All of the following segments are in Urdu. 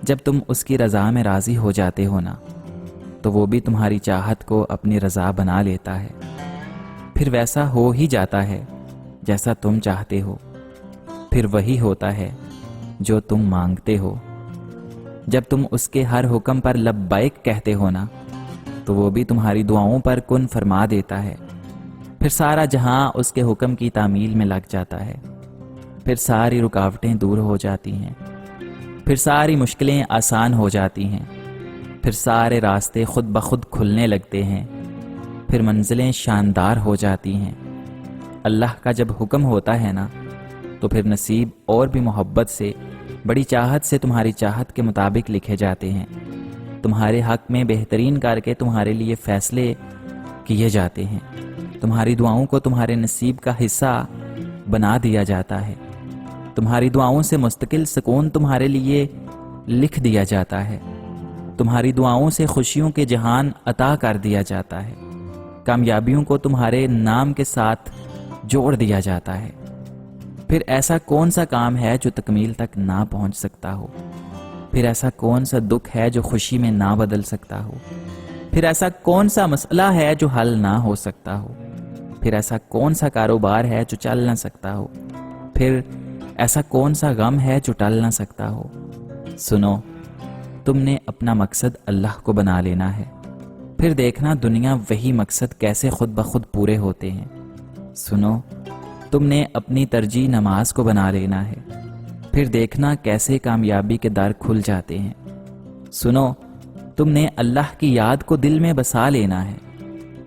جب تم اس کی رضا میں راضی ہو جاتے ہو نا، تو وہ بھی تمہاری چاہت کو اپنی رضا بنا لیتا ہے، پھر ویسا ہو ہی جاتا ہے جیسا تم چاہتے ہو، پھر وہی ہوتا ہے جو تم مانگتے ہو۔ جب تم اس کے ہر حکم پر لبیک کہتے ہو نا، تو وہ بھی تمہاری دعاؤں پر کن فرما دیتا ہے، پھر سارا جہاں اس کے حکم کی تعمیل میں لگ جاتا ہے، پھر ساری رکاوٹیں دور ہو جاتی ہیں، پھر ساری مشکلیں آسان ہو جاتی ہیں، پھر سارے راستے خود بخود کھلنے لگتے ہیں، پھر منزلیں شاندار ہو جاتی ہیں۔ اللہ کا جب حکم ہوتا ہے نا، تو پھر نصیب اور بھی محبت سے، بڑی چاہت سے تمہاری چاہت کے مطابق لکھے جاتے ہیں، تمہارے حق میں بہترین کر کے تمہارے لیے فیصلے کیے جاتے ہیں، تمہاری دعاؤں کو تمہارے نصیب کا حصہ بنا دیا جاتا ہے، تمہاری دعاؤں سے مستقل سکون تمہارے لیے لکھ دیا جاتا ہے، تمہاری دعاؤں سے خوشیوں کے جہان عطا کر دیا جاتا ہے، کامیابیوں کو تمہارے نام کے ساتھ جوڑ دیا جاتا ہے۔ پھر ایسا کون سا کام ہے جو تکمیل تک نہ پہنچ سکتا ہو؟ پھر ایسا کون سا دکھ ہے جو خوشی میں نہ بدل سکتا ہو؟ پھر ایسا کون سا مسئلہ ہے جو حل نہ ہو سکتا ہو؟ پھر ایسا کون سا کاروبار ہے جو چل نہ سکتا ہو؟ پھر ایسا کون سا غم ہے جو ٹل نہ سکتا ہو؟ سنو، تم نے اپنا مقصد اللہ کو بنا لینا ہے، پھر دیکھنا دنیا وہی مقصد کیسے خود بخود پورے ہوتے ہیں۔ سنو، تم نے اپنی ترجیح نماز کو بنا لینا ہے، پھر دیکھنا کیسے کامیابی کے در کھل جاتے ہیں۔ سنو، تم نے اللہ کی یاد کو دل میں بسا لینا ہے،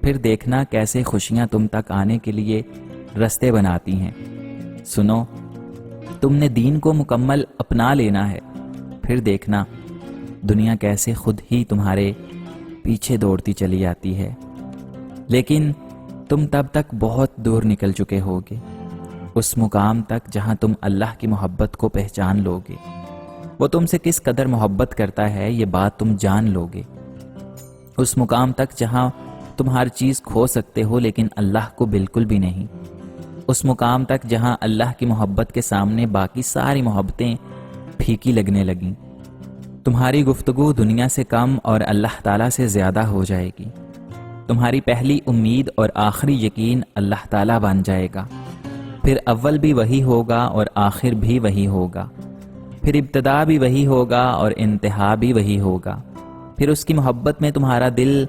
پھر دیکھنا کیسے خوشیاں تم تک آنے کے لیے رستے بناتی ہیں۔ سنو، تم نے دین کو مکمل اپنا لینا ہے، پھر دیکھنا دنیا کیسے خود ہی تمہارے پیچھے دوڑتی چلی آتی ہے۔ لیکن تم تب تک بہت دور نکل چکے ہوگے، اس مقام تک جہاں تم اللہ کی محبت کو پہچان لوگے۔ وہ تم سے کس قدر محبت کرتا ہے یہ بات تم جان لوگے، اس مقام تک جہاں تم ہر چیز کھو سکتے ہو لیکن اللہ کو بالکل بھی نہیں، اس مقام تک جہاں اللہ کی محبت کے سامنے باقی ساری محبتیں پھیکی لگنے لگیں۔ تمہاری گفتگو دنیا سے کم اور اللہ تعالیٰ سے زیادہ ہو جائے گی، تمہاری پہلی امید اور آخری یقین اللہ تعالیٰ بن جائے گا، پھر اول بھی وہی ہوگا اور آخر بھی وہی ہوگا، پھر ابتدا بھی وہی ہوگا اور انتہا بھی وہی ہوگا۔ پھر اس کی محبت میں تمہارا دل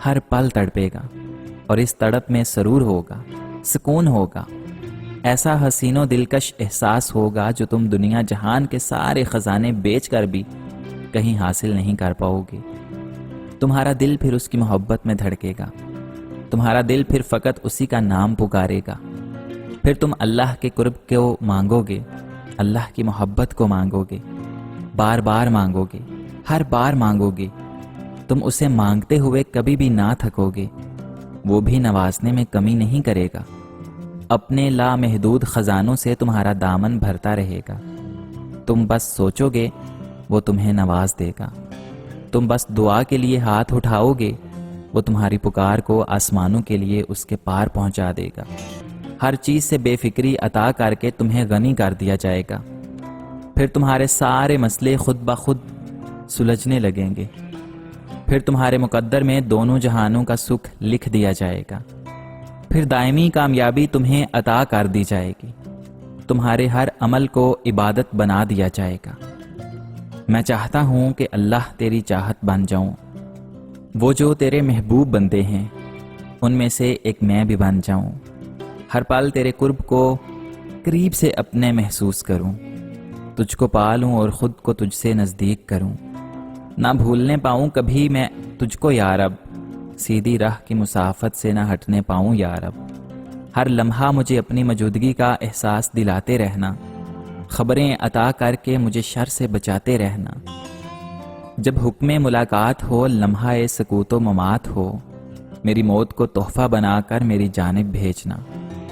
ہر پل تڑپے گا، اور اس تڑپ میں سرور ہوگا، سکون ہوگا، ایسا حسین و دلکش احساس ہوگا جو تم دنیا جہان کے سارے خزانے بیچ کر بھی کہیں حاصل نہیں کر پاؤ گے۔ تمہارا دل پھر اس کی محبت میں دھڑکے گا، تمہارا دل پھر فقط اسی کا نام پکارے گا، پھر تم اللہ کے قرب کو مانگو گے، اللہ کی محبت کو مانگو گے، بار بار مانگو گے، ہر بار مانگو گے، تم اسے مانگتے ہوئے کبھی بھی نہ تھکو گے، وہ بھی نوازنے میں کمی نہیں کرے گا، اپنے لامحدود خزانوں سے تمہارا دامن بھرتا رہے گا، تم بس سوچو گے وہ تمہیں نواز دے گا، تم بس دعا کے لیے ہاتھ اٹھاؤ گے، وہ تمہاری پکار کو آسمانوں کے لیے اس کے پار پہنچا دے گا، ہر چیز سے بے فکری عطا کر کے تمہیں غنی کر دیا جائے گا، پھر تمہارے سارے مسئلے خود بخود سلجھنے لگیں گے، پھر تمہارے مقدر میں دونوں جہانوں کا سکھ لکھ دیا جائے گا، پھر دائمی کامیابی تمہیں عطا کر دی جائے گی، تمہارے ہر عمل کو عبادت بنا دیا جائے گا۔ میں چاہتا ہوں کہ اللہ تیری چاہت بن جاؤں، وہ جو تیرے محبوب بندے ہیں ان میں سے ایک میں بھی بن جاؤں، ہر پل تیرے قرب کو قریب سے اپنے محسوس کروں، تجھ کو پالوں اور خود کو تجھ سے نزدیک کروں، نہ بھولنے پاؤں کبھی میں تجھ کو یا رب، سیدھی راہ کی مسافت سے نہ ہٹنے پاؤں یا رب، ہر لمحہ مجھے اپنی موجودگی کا احساس دلاتے رہنا، خبریں عطا کر کے مجھے شر سے بچاتے رہنا، جب حکم ملاقات ہو لمحہ سکوت و ممات ہو، میری موت کو تحفہ بنا کر میری جانب بھیجنا،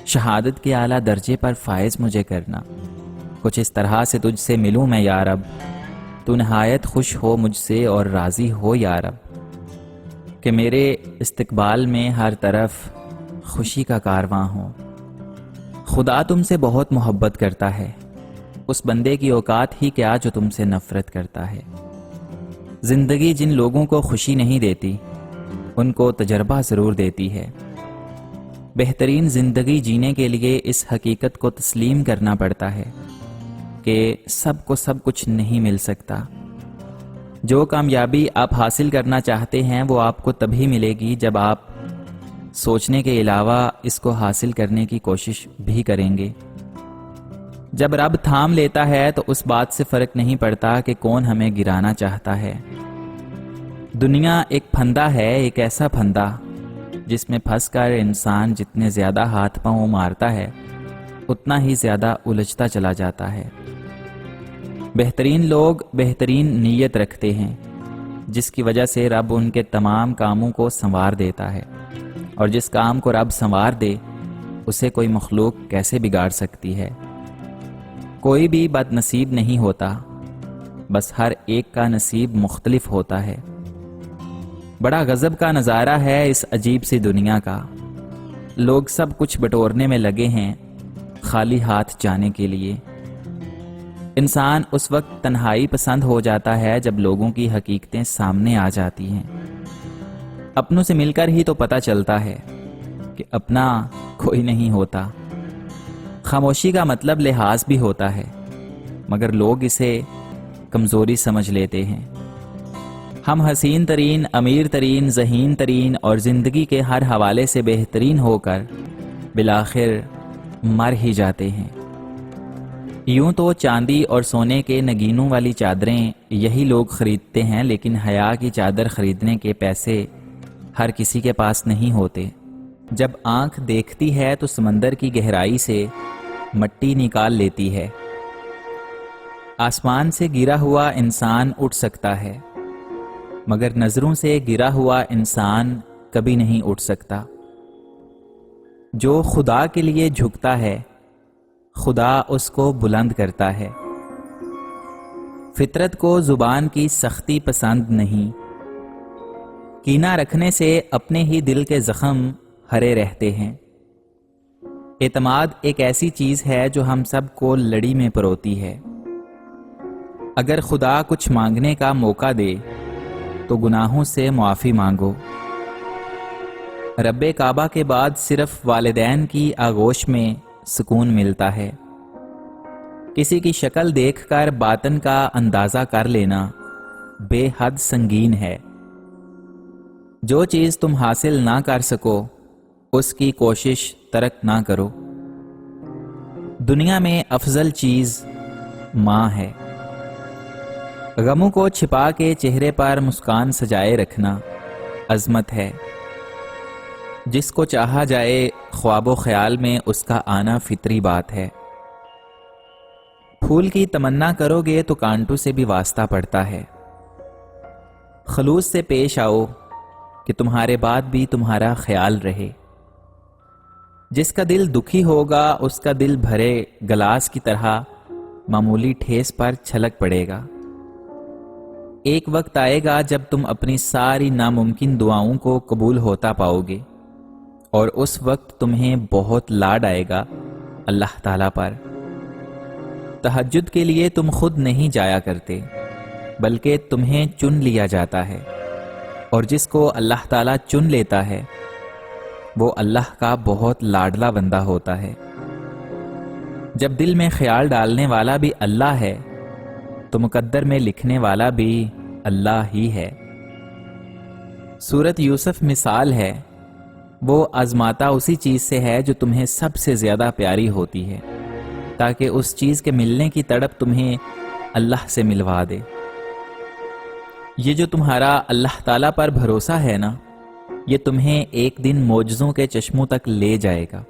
شہادت کے اعلیٰ درجے پر فائز مجھے کرنا، کچھ اس طرح سے تجھ سے ملوں میں یا رب، تو نہایت خوش ہو مجھ سے اور راضی ہو یا رب، کہ میرے استقبال میں ہر طرف خوشی کا کارواں ہو۔ خدا تم سے بہت محبت کرتا ہے، اس بندے کی اوقات ہی کیا جو تم سے نفرت کرتا ہے۔ زندگی جن لوگوں کو خوشی نہیں دیتی ان کو تجربہ ضرور دیتی ہے۔ بہترین زندگی جینے کے لیے اس حقیقت کو تسلیم کرنا پڑتا ہے کہ سب کو سب کچھ نہیں مل سکتا۔ جو کامیابی آپ حاصل کرنا چاہتے ہیں وہ آپ کو تبھی ملے گی جب آپ سوچنے کے علاوہ اس کو حاصل کرنے کی کوشش بھی کریں گے۔ جب رب تھام لیتا ہے تو اس بات سے فرق نہیں پڑتا کہ کون ہمیں گرانا چاہتا ہے۔ دنیا ایک پھندا ہے، ایک ایسا پھندا جس میں پھنس کر انسان جتنے زیادہ ہاتھ پاؤں مارتا ہے اتنا ہی زیادہ الجھتا چلا جاتا ہے۔ بہترین لوگ بہترین نیت رکھتے ہیں جس کی وجہ سے رب ان کے تمام کاموں کو سنوار دیتا ہے، اور جس کام کو رب سنوار دے اسے کوئی مخلوق کیسے بگاڑ سکتی ہے۔ کوئی بھی بد نصیب نہیں ہوتا، بس ہر ایک کا نصیب مختلف ہوتا ہے۔ بڑا غضب کا نظارہ ہے اس عجیب سی دنیا کا، لوگ سب کچھ بٹورنے میں لگے ہیں خالی ہاتھ جانے کے لیے۔ انسان اس وقت تنہائی پسند ہو جاتا ہے جب لوگوں کی حقیقتیں سامنے آ جاتی ہیں۔ اپنوں سے مل کر ہی تو پتہ چلتا ہے کہ اپنا کوئی نہیں ہوتا۔ خاموشی کا مطلب لحاظ بھی ہوتا ہے، مگر لوگ اسے کمزوری سمجھ لیتے ہیں۔ ہم حسین ترین، امیر ترین، ذہین ترین اور زندگی کے ہر حوالے سے بہترین ہو کر بالآخر مر ہی جاتے ہیں۔ یوں تو چاندی اور سونے کے نگینوں والی چادریں یہی لوگ خریدتے ہیں، لیکن حیا کی چادر خریدنے کے پیسے ہر کسی کے پاس نہیں ہوتے۔ جب آنکھ دیکھتی ہے تو سمندر کی گہرائی سے مٹی نکال لیتی ہے۔ آسمان سے گرا ہوا انسان اٹھ سکتا ہے، مگر نظروں سے گرا ہوا انسان کبھی نہیں اٹھ سکتا۔ جو خدا کے لیے جھکتا ہے خدا اس کو بلند کرتا ہے۔ فطرت کو زبان کی سختی پسند نہیں، کینہ رکھنے سے اپنے ہی دل کے زخم ہرے رہتے ہیں۔ اعتماد ایک ایسی چیز ہے جو ہم سب کو لڑی میں پروتی ہے۔ اگر خدا کچھ مانگنے کا موقع دے تو گناہوں سے معافی مانگو۔ رب کعبہ کے بعد صرف والدین کی آغوش میں سکون ملتا ہے۔ کسی کی شکل دیکھ کر باطن کا اندازہ کر لینا بے حد سنگین ہے۔ جو چیز تم حاصل نہ کر سکو اس کی کوشش ترک نہ کرو۔ دنیا میں افضل چیز ماں ہے۔ غموں کو چھپا کے چہرے پر مسکان سجائے رکھنا عظمت ہے۔ جس کو چاہا جائے خواب و خیال میں اس کا آنا فطری بات ہے۔ پھول کی تمنا کرو گے تو کانٹوں سے بھی واسطہ پڑتا ہے۔ خلوص سے پیش آؤ کہ تمہارے بعد بھی تمہارا خیال رہے۔ جس کا دل دکھی ہوگا اس کا دل بھرے گلاس کی طرح معمولی ٹھیس پر چھلک پڑے گا۔ ایک وقت آئے گا جب تم اپنی ساری ناممکن دعاؤں کو قبول ہوتا پاؤ گے، اور اس وقت تمہیں بہت لاڈ آئے گا اللہ تعالیٰ پر۔ تہجد کے لیے تم خود نہیں جایا کرتے بلکہ تمہیں چن لیا جاتا ہے، اور جس کو اللہ تعالیٰ چن لیتا ہے وہ اللہ کا بہت لاڈلا بندہ ہوتا ہے۔ جب دل میں خیال ڈالنے والا بھی اللہ ہے تو مقدر میں لکھنے والا بھی اللہ ہی ہے۔ سورت یوسف مثال ہے، وہ آزماتا اسی چیز سے ہے جو تمہیں سب سے زیادہ پیاری ہوتی ہے، تاکہ اس چیز کے ملنے کی تڑپ تمہیں اللہ سے ملوا دے۔ یہ جو تمہارا اللہ تعالیٰ پر بھروسہ ہے نا، یہ تمہیں ایک دن معجزوں کے چشموں تک لے جائے گا۔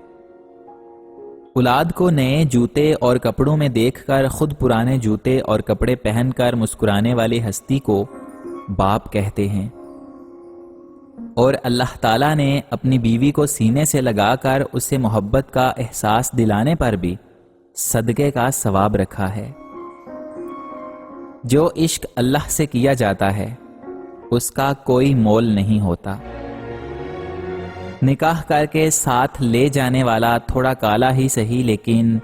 اولاد کو نئے جوتے اور کپڑوں میں دیکھ کر خود پرانے جوتے اور کپڑے پہن کر مسکرانے والی ہستی کو باپ کہتے ہیں، اور اللہ تعالیٰ نے اپنی بیوی کو سینے سے لگا کر اسے محبت کا احساس دلانے پر بھی صدقے کا ثواب رکھا ہے۔ جو عشق اللہ سے کیا جاتا ہے اس کا کوئی مول نہیں ہوتا۔ نکاح کر کے ساتھ لے جانے والا تھوڑا کالا ہی سہی لیکن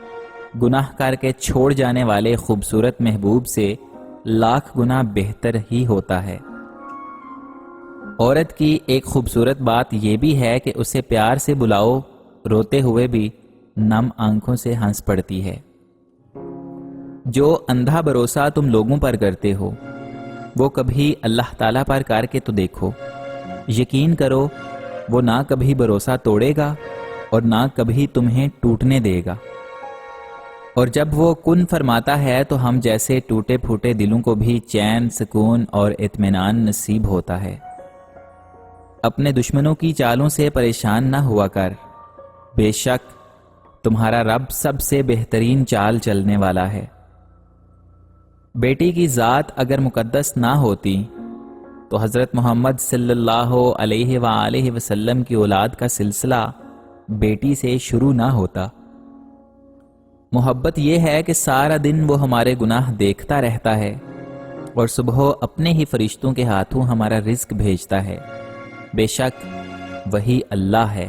گناہ کر کے چھوڑ جانے والے خوبصورت محبوب سے لاکھ گنا بہتر ہی ہوتا ہے۔ عورت کی ایک خوبصورت بات یہ بھی ہے کہ اسے پیار سے بلاؤ، روتے ہوئے بھی نم آنکھوں سے ہنس پڑتی ہے۔ جو اندھا بھروسہ تم لوگوں پر کرتے ہو وہ کبھی اللہ تعالیٰ پر کر کے تو دیکھو، یقین کرو وہ نہ کبھی بھروسہ توڑے گا اور نہ کبھی تمہیں ٹوٹنے دے گا۔ اور جب وہ کن فرماتا ہے تو ہم جیسے ٹوٹے پھوٹے دلوں کو بھی چین، سکون اور اطمینان نصیب ہوتا ہے۔ اپنے دشمنوں کی چالوں سے پریشان نہ ہوا کر، بے شک تمہارا رب سب سے بہترین چال چلنے والا ہے۔ بیٹی کی ذات اگر مقدس نہ ہوتی تو حضرت محمد صلی اللہ علیہ وآلہ وسلم کی اولاد کا سلسلہ بیٹی سے شروع نہ ہوتا۔ محبت یہ ہے کہ سارا دن وہ ہمارے گناہ دیکھتا رہتا ہے اور صبح اپنے ہی فرشتوں کے ہاتھوں ہمارا رزق بھیجتا ہے۔ بے شک وہی اللہ ہے۔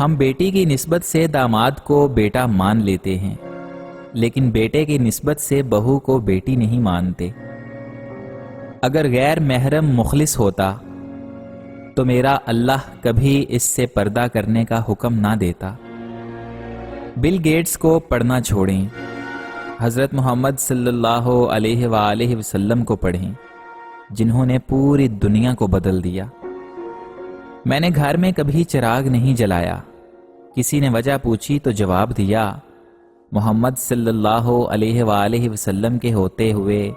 ہم بیٹی کی نسبت سے داماد کو بیٹا مان لیتے ہیں، لیکن بیٹے کی نسبت سے بہو کو بیٹی نہیں مانتے۔ اگر غیر محرم مخلص ہوتا تو میرا اللہ کبھی اس سے پردہ کرنے کا حکم نہ دیتا۔ بل گیٹس کو پڑھنا چھوڑیں، حضرت محمد صلی اللہ علیہ وآلہ وسلم کو پڑھیں، جنہوں نے پوری دنیا کو بدل دیا۔ میں نے گھر میں کبھی چراغ نہیں جلایا، کسی نے وجہ پوچھی تو جواب دیا، محمد صلی اللہ علیہ وآلہ وسلم کے ہوتے ہوئے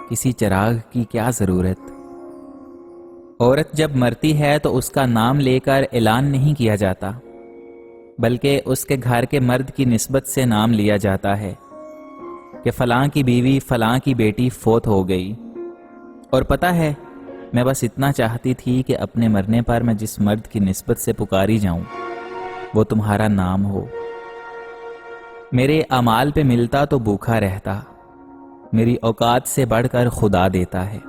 کسی چراغ کی کیا ضرورت۔ عورت جب مرتی ہے تو اس کا نام لے کر اعلان نہیں کیا جاتا، بلکہ اس کے گھر کے مرد کی نسبت سے نام لیا جاتا ہے کہ فلاں کی بیوی فلاں کی بیٹی فوت ہو گئی۔ اور پتہ ہے، میں بس اتنا چاہتی تھی کہ اپنے مرنے پر میں جس مرد کی نسبت سے پکاری جاؤں وہ تمہارا نام ہو۔ میرے اعمال پہ ملتا تو بھوکا رہتا، میری اوقات سے بڑھ کر خدا دیتا ہے۔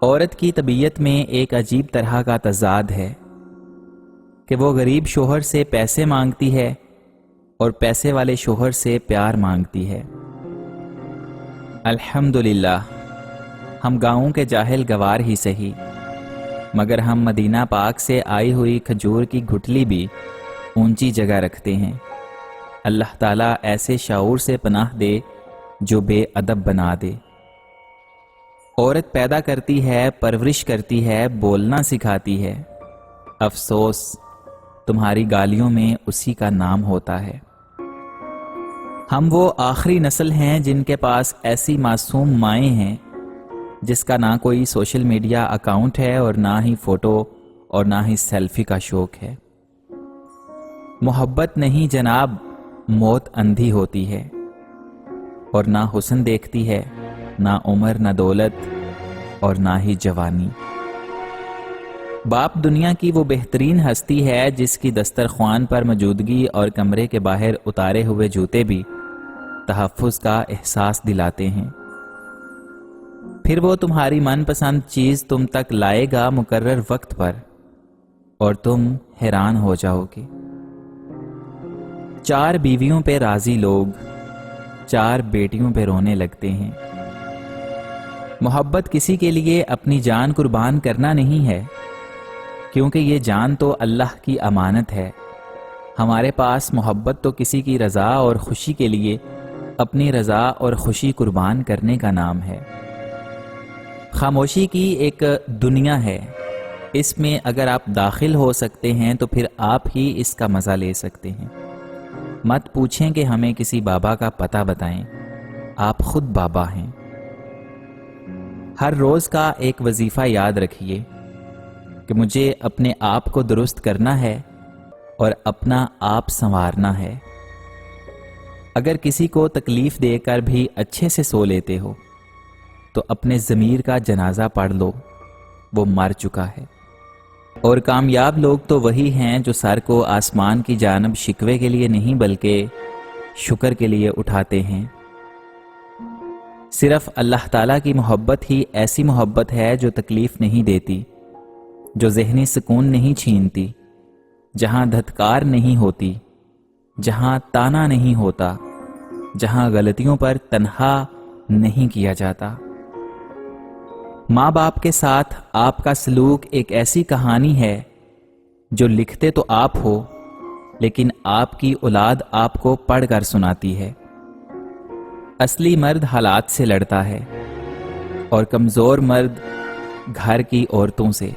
عورت کی طبیعت میں ایک عجیب طرح کا تضاد ہے کہ وہ غریب شوہر سے پیسے مانگتی ہے اور پیسے والے شوہر سے پیار مانگتی ہے۔ الحمدللہ ہم گاؤں کے جاہل گوار ہی سہی، مگر ہم مدینہ پاک سے آئی ہوئی کھجور کی گھٹلی بھی اونچی جگہ رکھتے ہیں۔ اللہ تعالیٰ ایسے شعور سے پناہ دے جو بے ادب بنا دے۔ عورت پیدا کرتی ہے، پرورش کرتی ہے، بولنا سکھاتی ہے، افسوس تمہاری گالیوں میں اسی کا نام ہوتا ہے۔ ہم وہ آخری نسل ہیں جن کے پاس ایسی معصوم مائیں ہیں جس کا نہ کوئی سوشل میڈیا اکاؤنٹ ہے اور نہ ہی فوٹو اور نہ ہی سیلفی کا شوق ہے۔ محبت نہیں جناب، موت اندھی ہوتی ہے اور نہ حسن دیکھتی ہے، نہ عمر، نہ دولت اور نہ ہی جوانی۔ باپ دنیا کی وہ بہترین ہستی ہے جس کی دسترخوان پر موجودگی اور کمرے کے باہر اتارے ہوئے جوتے بھی تحفظ کا احساس دلاتے ہیں۔ پھر وہ تمہاری من پسند چیز تم تک لائے گا مقرر وقت پر اور تم حیران ہو جاؤ گے۔ 4 بیویوں پہ راضی لوگ 4 بیٹیوں پہ رونے لگتے ہیں۔ محبت کسی کے لیے اپنی جان قربان کرنا نہیں ہے، کیونکہ یہ جان تو اللہ کی امانت ہے۔ ہمارے پاس محبت تو کسی کی رضا اور خوشی کے لیے اپنی رضا اور خوشی قربان کرنے کا نام ہے۔ خاموشی کی ایک دنیا ہے، اس میں اگر آپ داخل ہو سکتے ہیں تو پھر آپ ہی اس کا مزہ لے سکتے ہیں۔ مت پوچھیں کہ ہمیں کسی بابا کا پتہ بتائیں، آپ خود بابا ہیں۔ ہر روز کا ایک وظیفہ یاد رکھیے کہ مجھے اپنے آپ کو درست کرنا ہے اور اپنا آپ سنوارنا ہے۔ اگر کسی کو تکلیف دے کر بھی اچھے سے سو لیتے ہو تو اپنے ضمیر کا جنازہ پڑھ لو، وہ مر چکا ہے۔ اور کامیاب لوگ تو وہی ہیں جو سر کو آسمان کی جانب شکوے کے لیے نہیں بلکہ شکر کے لیے اٹھاتے ہیں۔ صرف اللہ تعالیٰ کی محبت ہی ایسی محبت ہے جو تکلیف نہیں دیتی، جو ذہنی سکون نہیں چھینتی، جہاں دھتکار نہیں ہوتی، جہاں تانا نہیں ہوتا، جہاں غلطیوں پر تنہا نہیں کیا جاتا۔ ماں باپ کے ساتھ آپ کا سلوک ایک ایسی کہانی ہے جو لکھتے تو آپ ہو، لیکن آپ کی اولاد آپ کو پڑھ کر سناتی ہے۔ اصلی مرد حالات سے لڑتا ہے اور کمزور مرد گھر کی عورتوں سے۔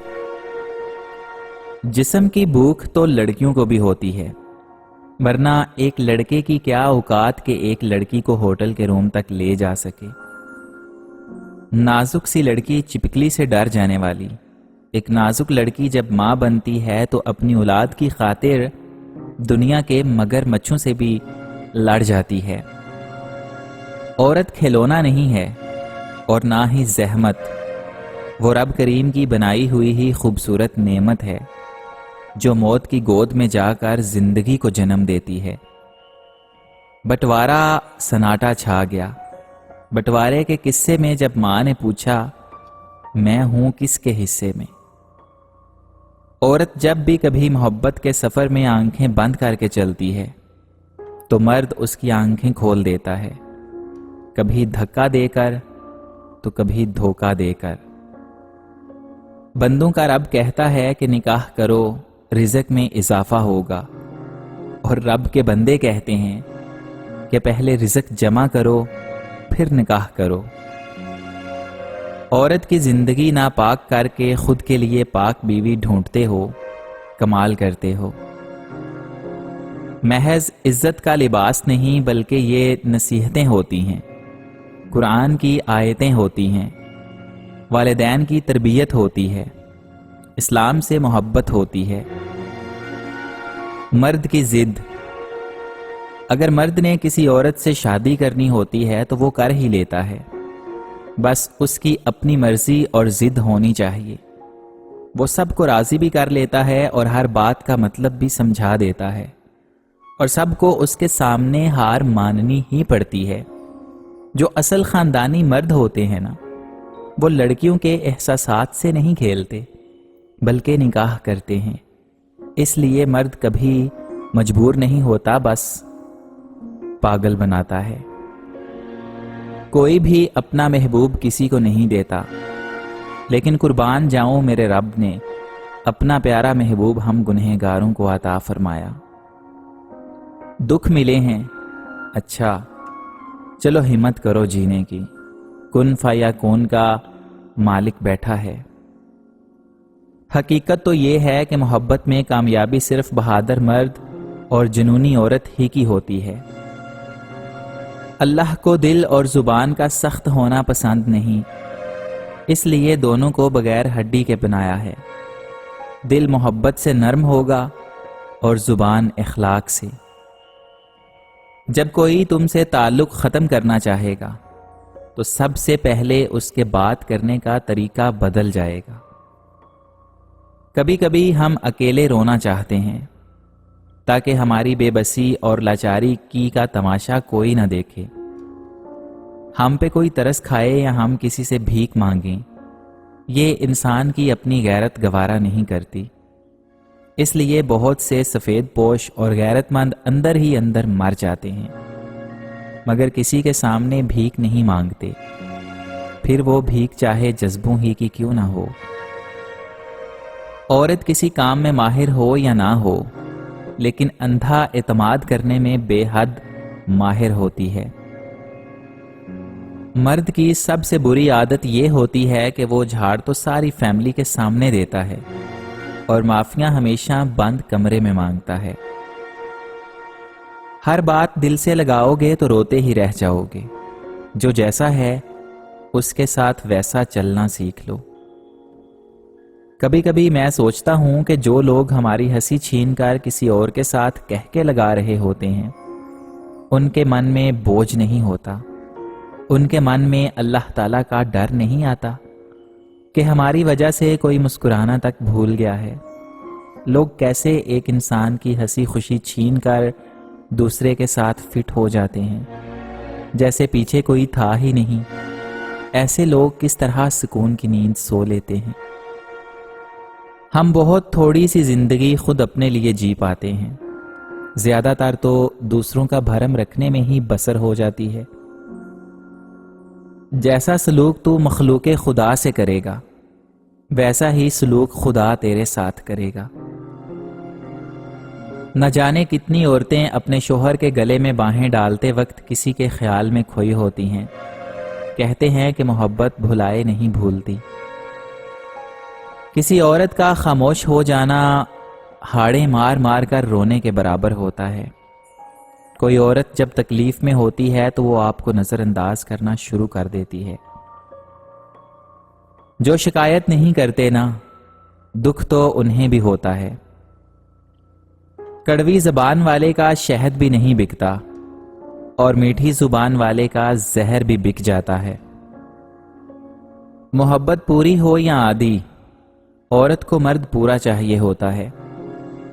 جسم کی بھوک تو لڑکیوں کو بھی ہوتی ہے، ورنہ ایک لڑکے کی کیا اوقات کہ ایک لڑکی کو ہوٹل کے روم تک لے جا سکے۔ نازک سی لڑکی چپکلی سے ڈر جانے والی، ایک نازک لڑکی جب ماں بنتی ہے تو اپنی اولاد کی خاطر دنیا کے مگر مچھوں سے بھی لڑ جاتی ہے۔ عورت کھلونا نہیں ہے اور نہ ہی زحمت، وہ رب کریم کی بنائی ہوئی ہی خوبصورت نعمت ہے جو موت کی گود میں جا کر زندگی کو جنم دیتی ہے۔ بٹوارا سناٹا چھا گیا۔ بٹوارے کے قصے میں جب ماں نے پوچھا میں ہوں کس کے حصے میں؟ عورت جب بھی کبھی محبت کے سفر میں آنکھیں بند کر کے چلتی ہے تو مرد اس کی آنکھیں کھول دیتا ہے، کبھی دھکا دے کر تو کبھی دھوکہ دے کر۔ بندوں کا رب کہتا ہے کہ نکاح کرو، رزق میں اضافہ ہوگا، اور رب کے بندے کہتے ہیں کہ پہلے رزق جمع کرو پھر نکاح کرو۔ عورت کی زندگی ناپاک کر کے خود کے لیے پاک بیوی ڈھونڈتے ہو، کمال کرتے ہو۔ محض عزت کا لباس نہیں بلکہ یہ نصیحتیں ہوتی ہیں، قرآن کی آیتیں ہوتی ہیں، والدین کی تربیت ہوتی ہے، اسلام سے محبت ہوتی ہے۔ مرد کی ضد، اگر مرد نے کسی عورت سے شادی کرنی ہوتی ہے تو وہ کر ہی لیتا ہے، بس اس کی اپنی مرضی اور ضد ہونی چاہیے۔ وہ سب کو راضی بھی کر لیتا ہے اور ہر بات کا مطلب بھی سمجھا دیتا ہے، اور سب کو اس کے سامنے ہار ماننی ہی پڑتی ہے۔ جو اصل خاندانی مرد ہوتے ہیں نا، وہ لڑکیوں کے احساسات سے نہیں کھیلتے بلکہ نکاح کرتے ہیں۔ اس لیے مرد کبھی مجبور نہیں ہوتا، بس پاگل بناتا ہے۔ کوئی بھی اپنا محبوب کسی کو نہیں دیتا، لیکن قربان جاؤں میرے رب نے اپنا پیارا محبوب ہم گنہگاروں کو عطا فرمایا۔ دکھ ملے ہیں، اچھا چلو ہمت کرو جینے کی، کن فیکون کا مالک بیٹھا ہے۔ حقیقت تو یہ ہے کہ محبت میں کامیابی صرف بہادر مرد اور جنونی عورت ہی کی ہوتی ہے۔ اللہ کو دل اور زبان کا سخت ہونا پسند نہیں، اس لیے دونوں کو بغیر ہڈی کے بنایا ہے۔ دل محبت سے نرم ہوگا اور زبان اخلاق سے۔ جب کوئی تم سے تعلق ختم کرنا چاہے گا تو سب سے پہلے اس کے بات کرنے کا طریقہ بدل جائے گا۔ کبھی کبھی ہم اکیلے رونا چاہتے ہیں تاکہ ہماری بے بسی اور لاچاری کی کا تماشا کوئی نہ دیکھے، ہم پہ کوئی ترس کھائے یا ہم کسی سے بھیک مانگیں، یہ انسان کی اپنی غیرت گوارا نہیں کرتی۔ اس لیے بہت سے سفید پوش اور غیرت مند اندر ہی اندر مر جاتے ہیں، مگر کسی کے سامنے بھیک نہیں مانگتے، پھر وہ بھیک چاہے جذبوں ہی کی کیوں نہ ہو۔ عورت کسی کام میں ماہر ہو یا نہ ہو، لیکن اندھا اعتماد کرنے میں بے حد ماہر ہوتی ہے۔ مرد کی سب سے بری عادت یہ ہوتی ہے کہ وہ جھاڑ تو ساری فیملی کے سامنے دیتا ہے اور معافیاں ہمیشہ بند کمرے میں مانگتا ہے۔ ہر بات دل سے لگاؤ گے تو روتے ہی رہ جاؤ گے۔ جو جیسا ہے اس کے ساتھ ویسا چلنا سیکھ لو۔ کبھی کبھی میں سوچتا ہوں کہ جو لوگ ہماری ہنسی چھین کر کسی اور کے ساتھ کہہ کے لگا رہے ہوتے ہیں، ان کے من میں بوجھ نہیں ہوتا، ان کے من میں اللہ تعالیٰ کا ڈر نہیں آتا کہ ہماری وجہ سے کوئی مسکرانا تک بھول گیا ہے۔ لوگ کیسے ایک انسان کی ہنسی خوشی چھین کر دوسرے کے ساتھ فٹ ہو جاتے ہیں جیسے پیچھے کوئی تھا ہی نہیں۔ ایسے لوگ کس طرح سکون کی نیند سو لیتے ہیں۔ ہم بہت تھوڑی سی زندگی خود اپنے لیے جی پاتے ہیں، زیادہ تر تو دوسروں کا بھرم رکھنے میں ہی بسر ہو جاتی ہے۔ جیسا سلوک تو مخلوق خدا سے کرے گا ویسا ہی سلوک خدا تیرے ساتھ کرے گا۔ نہ جانے کتنی عورتیں اپنے شوہر کے گلے میں باہیں ڈالتے وقت کسی کے خیال میں کھوئی ہوتی ہیں، کہتے ہیں کہ محبت بھلائے نہیں بھولتی۔ کسی عورت کا خاموش ہو جانا ہاڑے مار مار کر رونے کے برابر ہوتا ہے۔ کوئی عورت جب تکلیف میں ہوتی ہے تو وہ آپ کو نظر انداز کرنا شروع کر دیتی ہے۔ جو شکایت نہیں کرتے نا، دکھ تو انہیں بھی ہوتا ہے۔ کڑوی زبان والے کا شہد بھی نہیں بکتا اور میٹھی زبان والے کا زہر بھی بک جاتا ہے۔ محبت پوری ہو یا آدھی، عورت کو مرد پورا چاہیے ہوتا ہے،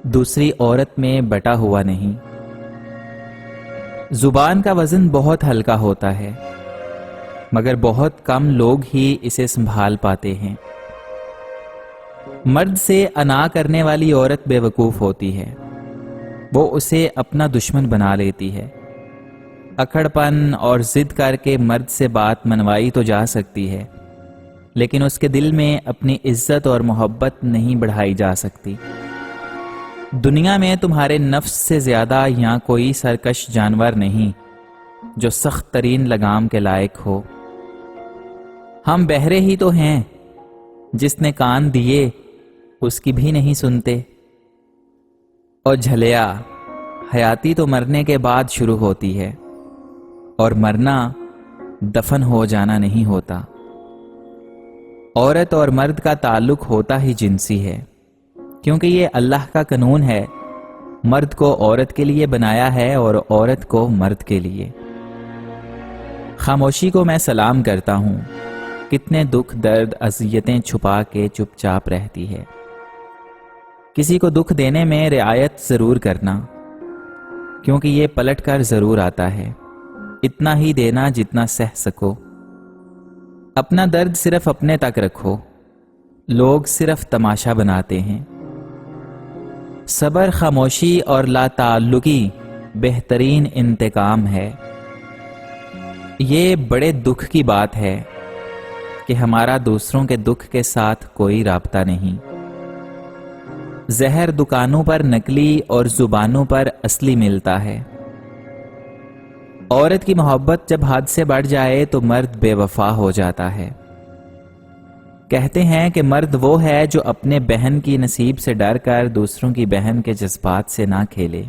دوسری عورت میں بٹا ہوا نہیں۔ زبان کا وزن بہت ہلکا ہوتا ہے، مگر بہت کم لوگ ہی اسے سنبھال پاتے ہیں۔ مرد سے انا کرنے والی عورت بے وقوف ہوتی ہے، وہ اسے اپنا دشمن بنا لیتی ہے۔ اکڑ پن اور ضد کر کے مرد سے بات منوائی تو جا سکتی ہے، لیکن اس کے دل میں اپنی عزت اور محبت نہیں بڑھائی جا سکتی۔ دنیا میں تمہارے نفس سے زیادہ یہاں کوئی سرکش جانور نہیں جو سخت ترین لگام کے لائق ہو۔ ہم بہرے ہی تو ہیں، جس نے کان دیے اس کی بھی نہیں سنتے۔ اور جھلیا، حیاتی تو مرنے کے بعد شروع ہوتی ہے، اور مرنا دفن ہو جانا نہیں ہوتا۔ عورت اور مرد کا تعلق ہوتا ہی جنسی ہے، کیونکہ یہ اللہ کا قانون ہے، مرد کو عورت کے لیے بنایا ہے اور عورت کو مرد کے لیے۔ خاموشی کو میں سلام کرتا ہوں، کتنے دکھ درد اذیتیں چھپا کے چپ چاپ رہتی ہے۔ کسی کو دکھ دینے میں رعایت ضرور کرنا، کیونکہ یہ پلٹ کر ضرور آتا ہے۔ اتنا ہی دینا جتنا سہ سکو۔ اپنا درد صرف اپنے تک رکھو، لوگ صرف تماشا بناتے ہیں۔ صبر، خاموشی اور لا تعلقی بہترین انتقام ہے۔ یہ بڑے دکھ کی بات ہے کہ ہمارا دوسروں کے دکھ کے ساتھ کوئی رابطہ نہیں۔ زہر دکانوں پر نکلی اور زبانوں پر اصلی ملتا ہے۔ عورت کی محبت جب حد سے بڑھ جائے تو مرد بے وفا ہو جاتا ہے۔ کہتے ہیں کہ مرد وہ ہے جو اپنے بہن کی نصیب سے ڈر کر دوسروں کی بہن کے جذبات سے نہ کھیلے۔